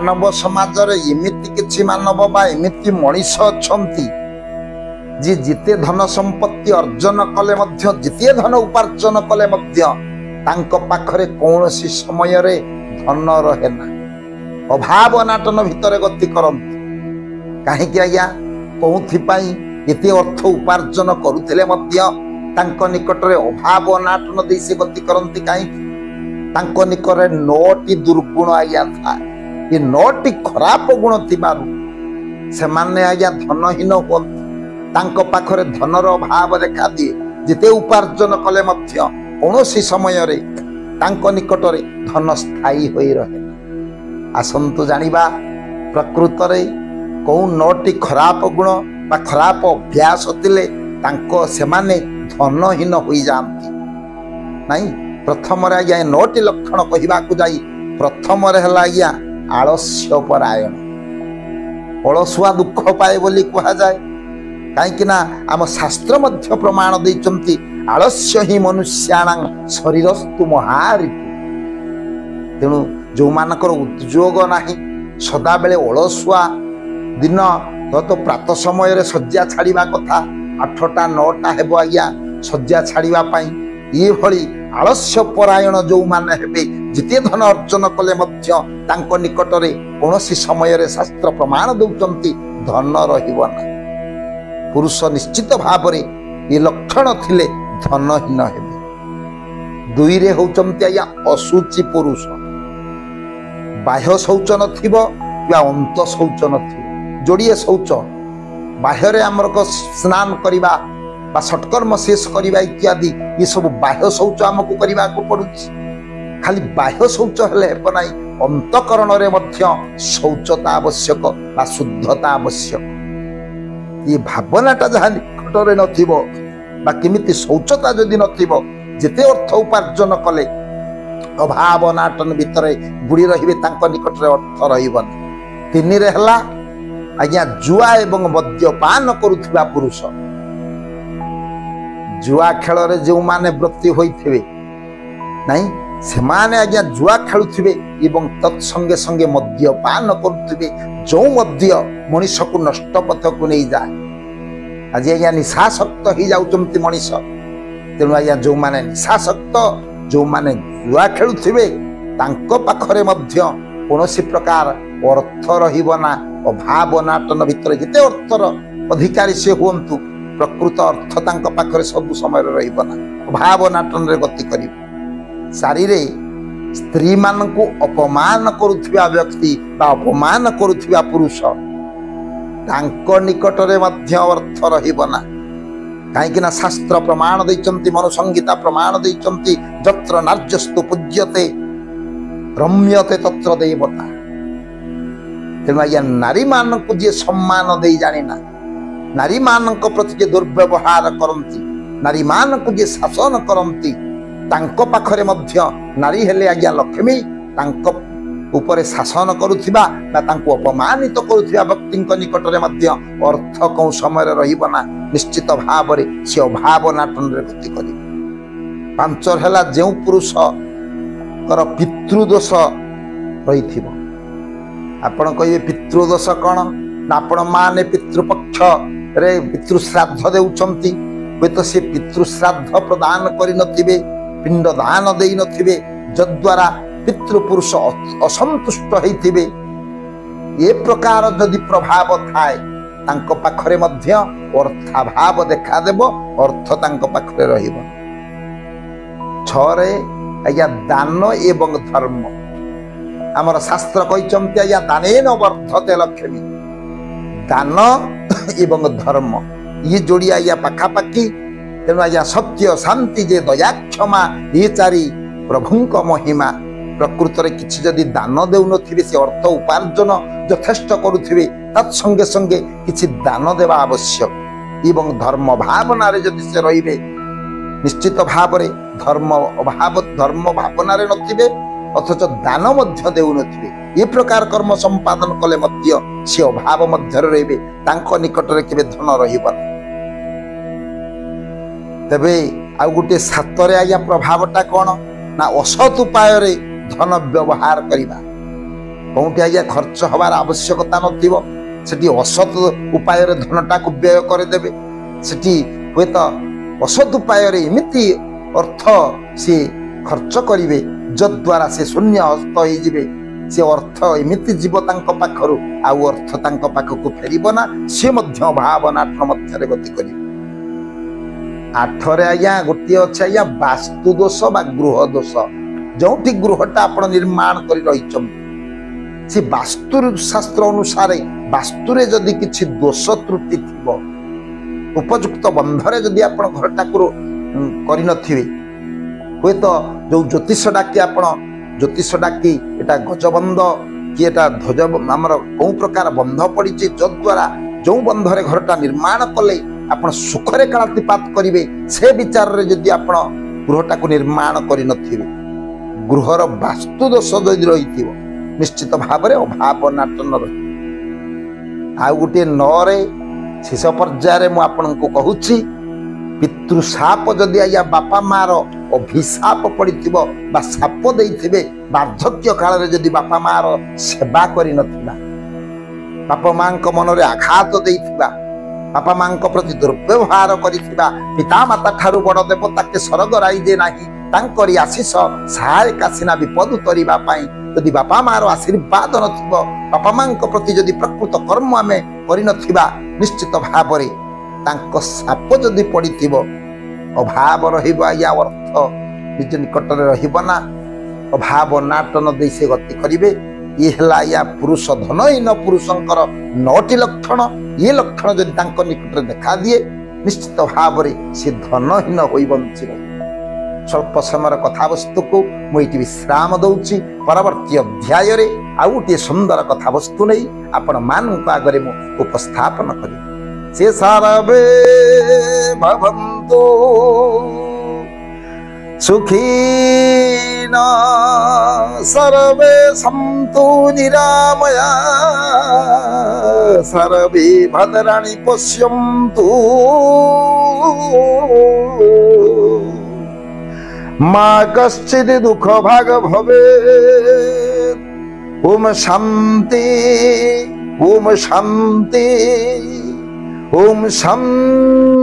ମାନव समाज रे एमिति किछि मानव बा एमिति मनीष अछंती जी जिते धन संपत्ति अर्जन कले मध्य जिते धन उपार्जन कले मध्य तांको पाखरे कौनसी समय रे धन रहे ना अभाव अनाटन भितर गति करंती काहे कि आज्ञा कोउथि पई एते अर्थ उपार्जन करुथिले मध्य तांको निकटरे अभाव अनाटन देई से गति करंती काहे तांको निकटरे 9टी दुर्गुण आज्ञा था ये 9टी खराब गुण थिबारु से माने आज्ञा धनहीन होंती तांको पाखरे धनर अभाव देखा दिए जिते उपार्जन कले मध्य कौनसी समय रे तांको निकटरे धन स्थायी होई रहे आसंतु जानिबा प्रकृत रे कौ 9टी खराब गुण बा खराब अभ्यास थिले तांको सेमाने धनहीन होई जांती नहीं प्रथम रे आज्ञा 9टी लक्षण कहिबा को जाई प्रथम रे हला आज्ञा आलस्य परायण अलसुआ दुख पाए बोली कहा जाए कहीं आम शास्त्र मध्य प्रमाण देइचंती आलस्य ही मनुष्याणां शरीरस्तु महारिपु तेणु जो मानकर उद्योग नाही सदा बेले अलसुआ दिन तो प्रात समय रे शଯ୍ୟା छाड़िबा कथा 8टा 9टा हेबो आज्ञा शଯ୍ୟା छाड़िबा पई ये भली आलस्य परायण जो माने हेबे जिते धन अर्जन कले मध्य तांको निकटरे कौनसी समय रे शास्त्र प्रमाण दउचंती धन रहिबो ना पुरुष निश्चित भाव रे ये लक्षण थिले धनहीन हेबे दुई रे होचंती आज्ञा असुचि पुरुष बाह्य शौच नथिबो या अंत शौच नथिबो जोड़िए शौच बाह्य रे हमर को स्नान करिबा बा सटकर्म शेष करिबा इत्यादि ये सब बाह्य शौच हमको करिबा को पड़ुछि खाली बाह्य शौच हेले हेब नाही अंतकरण रे मध्य शौचता आवश्यक बा शुद्धता आवश्यक ये भावनाटा जहाँ निकटरे नथिबो बा किमिति शौचता जदि नथिबो जेते अर्थ उपार्जन कले अभाव अनाटन भितरे बुड़ी रहिबे तांको निकटरे अर्थ रहिबन तिनि रे हला आज्ञा जुआ एवं मद्यपान करुथिबा पुरुष जुआ खेल रे जो माने वृत्ति होइथिबे नहीं से माने आज्ञा जुआ खेलुथिबे एवं तत्संगे संगे मद्यपान करुथिबे जो मद्य मनीष को नष्ट पथ को नहीं जाए आज आज्ञा निशासक्त हो जाउचंती मनीष तेणु आज्ञा जो माने निशासक्त जो माने जुआ खेलुथिबे तांको पाखरे मध्य कोनोसी प्रकार अर्थ रहिबो ना अभाव अनाटन भितर जिते अर्थर अधिकारी से हुंतु प्रकृत अर्थ तांको पाखरे सब समय रहिबो ना अभाव अनाटन रे गति करिब सारी रे स्त्री मान को अपमान करुथिबा व्यक्ति बा अपमान करुथिबा पुरुष तांको निकटरे मध्य अर्थ रहिबो ना काहेकि ना शास्त्र प्रमाण दैचंती मनुसंहिता प्रमाण दैचंती जत्र नार्यस्तु पूज्यते रम्यते तत्र देवता तेणु आज्ञा नारी मान को जे सम्मान दे जानिना नारी मान को प्रति जे दुर्व्यवहार करंती नारी मान को जे शासन करंती तांको पाखरे मध्य नारी हेले आज्ञा लक्ष्मी तांको ऊपर शासन करुथिबा ना तांको अपमानित करुथिबा व्यक्तिंक निकटरे मध्य अर्थ कौ समय रहिबो ना निश्चित भाव रे से अभाव नाटन रे गति करि पांचर हला जे पुरुष कर पितृदोष रहिथिबो आपण कहिबे पितृदोष कोन ना आपण माने पितृपक्ष रे पितृश्राद्ध देउछंती बेतो से पितृश्राद्ध प्रदान करि नथिबे पिंड दान देई नथिबे जद्वारा पितृपुरुष असंतुष्ट होइथिबे ये प्रकार जदि प्रभाव थाए तांको पाखरे मध्य अर्थाभाव देखा देबो अर्थ तांको पाखरे रहिबो छरे आज्ञा दान एवं धर्म आमर शास्त्र कहिचंती आज्ञा दानेन वर्धते लक्ष्मी दान एवं धर्म ये जोड़ी आज्ञा पाखापाखि तेणु आज्ञा सत्य शांति जे दया क्षमा ये चारि प्रभुंक महिमा प्रकृत रे किछि जदि दान देउ नथिबे से अर्थ उपार्जन यथेष्ट करुथिबे तत्संगे संगे किछि दान देवा आवश्यक एवं धर्म भावना रे जदि से रहिबे निश्चित भाव रे धर्म अभाव धर्म भावना रे नथिबे अथच दान मध्य देउ नथिबे ये प्रकार कर्म संपादन कले मध्य से अभाव मध्य रहिबे तांको निकट रे केबे धन रहिबो तबे आ गुटे सातरे आज्ञा प्रभावटा कोन ना असत उपाय रे धन व्यवहार करिबा कोठी आज्ञा खर्च हबार आवश्यकता नथिबो सेठी असत उपाय धनटा को व्यय करदेवे सेठी हुए तो असत उपाय एमती अर्थ सी खर्च करेंगे जद्वारा से शून्य हस्त हो से अर्थ एमती जीव पाखरु आउ अर्थ पाखक फेरब ना सी भावनाटन मध्य गति कर आठरे आज्ञा गोटे अच्छे आज्ञा वास्तु दोष बा गृह दोष जो गृहटा आप निर्माण कर से वास्तु शास्त्र अनुसार वास्तु जदि किसी दोष त्रुटि थी उपयुक्त बंधरे जदि आप घरटा कर हुए तो जो ज्योतिष डाकी आप ज्योतिष डाकी एटा गजबंध कि एटा ध्वज आमर कौ प्रकार बंध पड़ी जद्वारा जो बंधरे घरटा निर्माण कले आप सुखरे कालातिपात करेंगे से विचार रे जदि आप गृहटा को निर्माण कर गृहर वास्तु दोष जदि रही निश्चित भाव में अभाव नाटन रही आउ गोटे नरे शेष पर्यायर मुझे कहूँ पितृशाप जदि आज्ञा बापा मार अभिशाप पड़ी साप देइथिबे वार्धक्य काल रे जदि बापा मार सेवा करि नथिबा बापा मां मन रे आघात देइथिबा बापा मां प्रति दुर्व्यवहार करिथिबा पिता माता ठारू बड़ देवता के स्वर्ग राइजे नाही तांकरी आशीष सहायक आसीना विपद उतरिबा पाई यदि बापा मार आशीर्वाद नथिबो बापा मां प्रति जदि प्रकृत कर्म आमे करि नथिबा निश्चित भाव रे तांको साप जदि पड़िथिबो अभाव रहिबो आज्ञा अर्थ निज निकट रे रहिबो ना अभाव नाटन दे से गति करिवे ये हला या पुरुष धनहीन पुरुषंकर 9टी लक्षण ये लक्षण जदि तांको निकट रे देखा दिए निश्चित भाव रे से धनहीन होई बंची रही स्वल्प समय कथा वस्तु को मुझे विश्राम दौची परवर्ती अध्याय रे आउ गोटे सुंदर कथा वस्तु नहीं आपण मानक आगे मु उपस्थापन करी से सर्वे भवन्तु सुखिनो सर्वे सन्तु निरामया सर्वे भद्राणि पश्यन्तु मा कश्चित् दुःख भाग भवेत् ओम शान्ति ओम शान्ति ओम शान्ति।